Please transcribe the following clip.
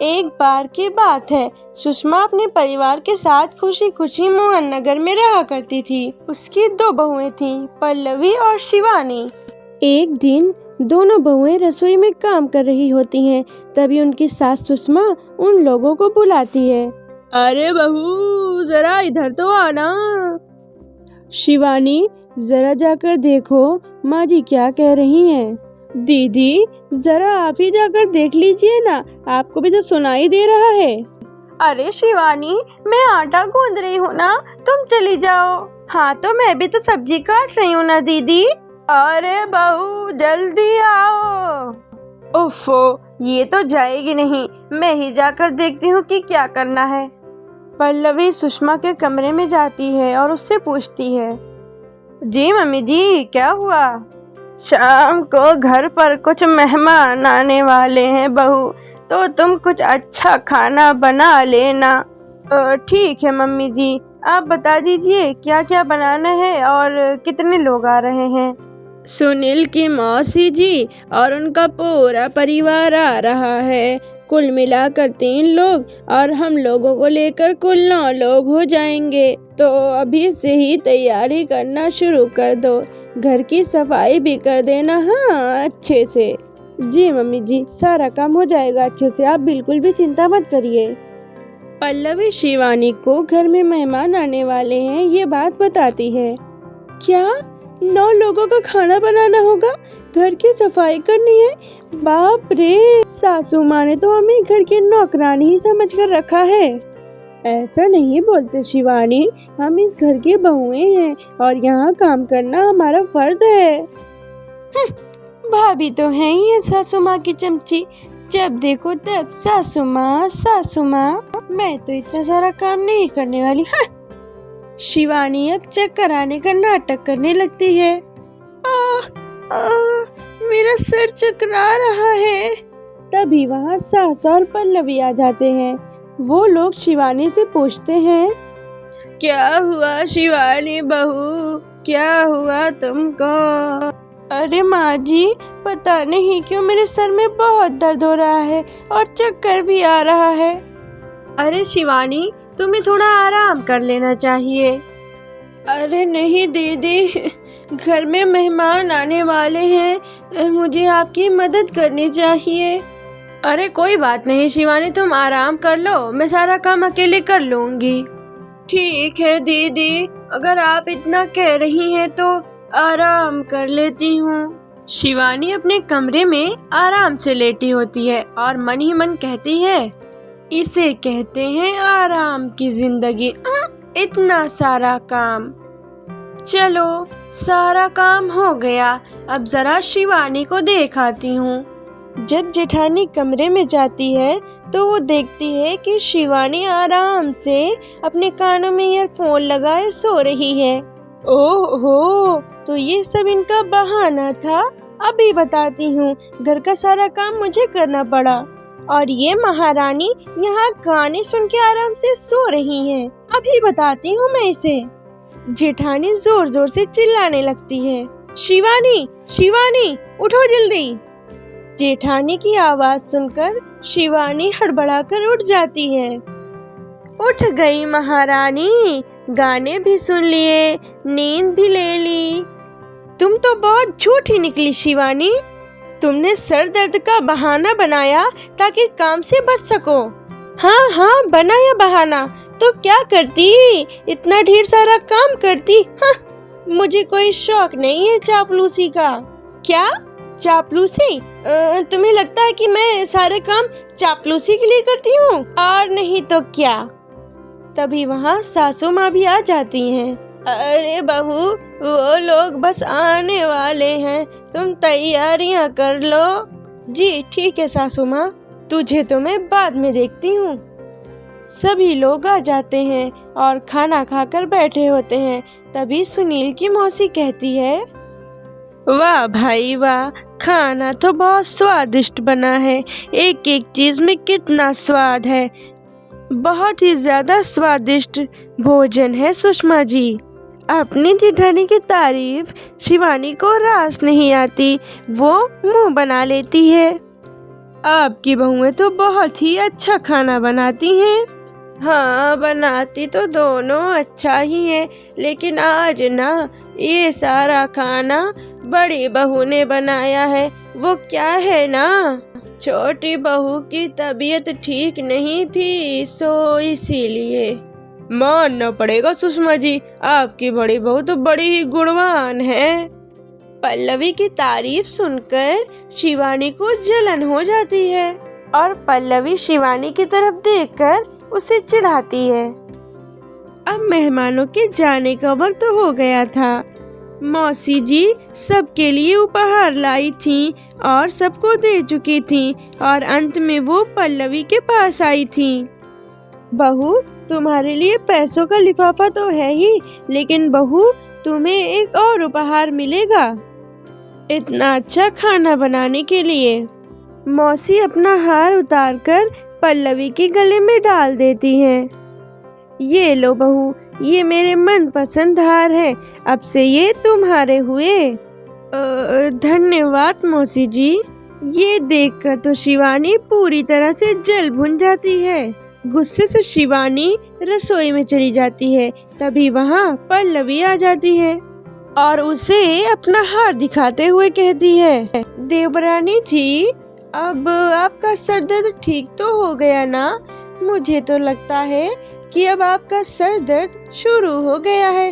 एक बार की बात है, सुषमा अपने परिवार के साथ खुशी खुशी मोहन नगर में रहा करती थी। उसकी 2 बहुएं थीं, पल्लवी और शिवानी। एक दिन दोनों बहुएं रसोई में काम कर रही होती हैं। तभी उनकी सास सुषमा उन लोगों को बुलाती है। अरे बहू, जरा इधर तो आना। शिवानी, जरा जाकर देखो माँ जी क्या कह रही हैं। दीदी, जरा आप ही जाकर देख लीजिए ना, आपको भी तो सुनाई दे रहा है। अरे शिवानी, मैं आटा गूंद रही हूँ ना, तुम चली जाओ। हाँ तो मैं भी तो सब्जी काट रही हूँ ना दीदी। अरे बहू, जल्दी आओ। ओफो, ये तो जाएगी नहीं, मैं ही जाकर देखती हूँ कि क्या करना है। पल्लवी सुषमा के कमरे में जाती है और उससे पूछती है, जी मम्मी जी, क्या हुआ? शाम को घर पर कुछ मेहमान आने वाले हैं बहू, तो तुम कुछ अच्छा खाना बना लेना। ठीक है मम्मी जी, आप बता दीजिए क्या क्या बनाना है और कितने लोग आ रहे हैं। सुनील की मौसी जी और उनका पूरा परिवार आ रहा है। कुल मिलाकर 3 लोग और हम लोगों को लेकर कुल 9 लोग हो जाएंगे। तो अभी से ही तैयारी करना शुरू कर दो, घर की सफाई भी कर देना। हाँ, अच्छे से। जी मम्मी जी, सारा काम हो जाएगा अच्छे से, आप बिल्कुल भी चिंता मत करिए। पल्लवी शिवानी को घर में मेहमान आने वाले हैं ये बात बताती है। क्या 9 लोगों का खाना बनाना होगा, घर की सफाई करनी है? बाप रे, सासू माँ ने तो हमें घर की नौकरानी ही समझ कर रखा है। ऐसा नहीं बोलते शिवानी, हम इस घर की बहुएं हैं और यहाँ काम करना हमारा फर्ज है। भाभी तो है ही है सासू माँ की चमची, जब देखो तब सासू माँ सासू माँ। मैं तो इतना सारा काम नहीं करने वाली। शिवानी अब चक्कर आने का नाटक करने लगती है। मेरा सर चकरा रहा है। तभी वहाँ सास और पल्लवी आ जाते हैं। वो लोग शिवानी से पूछते हैं, क्या हुआ शिवानी बहू, क्या हुआ तुमको? अरे माँ जी, पता नहीं क्यों मेरे सर में बहुत दर्द हो रहा है और चक्कर भी आ रहा है। अरे शिवानी, तुम्हें थोड़ा आराम कर लेना चाहिए। अरे नहीं दीदी, घर में मेहमान आने वाले हैं, मुझे आपकी मदद करनी चाहिए। अरे कोई बात नहीं शिवानी, तुम आराम कर लो, मैं सारा काम अकेले कर लूंगी। ठीक है दीदी, अगर आप इतना कह रही हैं तो आराम कर लेती हूँ। शिवानी अपने कमरे में आराम से लेटी होती है और मन ही मन कहती है, इसे कहते हैं आराम की जिंदगी। इतना सारा काम। चलो, सारा काम हो गया, अब जरा शिवानी को देख आती हूँ। जब जेठानी कमरे में जाती है तो वो देखती है कि शिवानी आराम से अपने कानों में ईयरफोन लगाए सो रही है। ओहो, तो ये सब इनका बहाना था। अभी बताती हूँ, घर का सारा काम मुझे करना पड़ा और ये महारानी यहाँ गाने सुन के आराम से सो रही हैं। अभी बताती हूँ मैं इसे। जेठानी जोर जोर से चिल्लाने लगती है, शिवानी शिवानी, उठो जल्दी। जेठानी की आवाज सुनकर शिवानी हड़बड़ाकर उठ जाती है। उठ गई महारानी, गाने भी सुन लिए, नींद भी ले ली। तुम तो बहुत झूठी निकली शिवानी, तुमने सर दर्द का बहाना बनाया ताकि काम से बच सको। हाँ, बनाया बहाना तो क्या करती, इतना ढेर सारा काम करती। मुझे कोई शौक नहीं है चापलूसी का। क्या चापलूसी? तुम्हें लगता है कि मैं सारे काम चापलूसी के लिए करती हूँ? और नहीं तो क्या। तभी वहाँ सासू माँ भी आ जाती हैं। अरे बहू, वो लोग बस आने वाले हैं, तुम तैयारियां कर लो। जी ठीक है सासू माँ, तुझे तो मैं बाद में देखती हूँ। सभी लोग आ जाते हैं और खाना खाकर बैठे होते हैं। तभी सुनील की मौसी कहती है, वाह भाई वाह, खाना तो बहुत स्वादिष्ट बना है, एक एक चीज में कितना स्वाद है, बहुत ही ज्यादा स्वादिष्ट भोजन है सुषमा जी। अपनी जेठानी की तारीफ शिवानी को रास नहीं आती, वो मुंह बना लेती है। आपकी बहुएं तो बहुत ही अच्छा खाना बनाती हैं। हाँ, बनाती तो दोनों अच्छा ही है, लेकिन आज ना ये सारा खाना बड़ी बहू ने बनाया है। वो क्या है ना, छोटी बहू की तबीयत ठीक नहीं थी, सो इसीलिए। मानना पड़ेगा सुषमा जी, आपकी बड़ी बहू तो बड़ी ही गुणवान है। पल्लवी की तारीफ सुनकर शिवानी को जलन हो जाती है और पल्लवी शिवानी की तरफ देखकर उसे चिढ़ाती है। अब मेहमानों के जाने का वक्त हो गया था। मौसी जी सबके लिए उपहार लाई थी और सबको दे चुकी थी और अंत में वो पल्लवी के पास आई थी। बहू, तुम्हारे लिए पैसों का लिफाफा तो है ही, लेकिन बहू तुम्हें एक और उपहार मिलेगा इतना अच्छा खाना बनाने के लिए। मौसी अपना हार उतारकर पल्लवी के गले में डाल देती है। ये लो बहू, ये मेरे मनपसंद हार है, अब से ये तुम्हारे हुए। धन्यवाद मौसी जी। ये देखकर तो शिवानी पूरी तरह से जल भुन जाती है। गुस्से से शिवानी रसोई में चली जाती है। तभी वहाँ पल्लवी आ जाती है और उसे अपना हार दिखाते हुए कहती है, देवरानी जी, अब आपका सर दर्द ठीक तो हो गया ना? मुझे तो लगता है कि अब आपका सर दर्द शुरू हो गया है।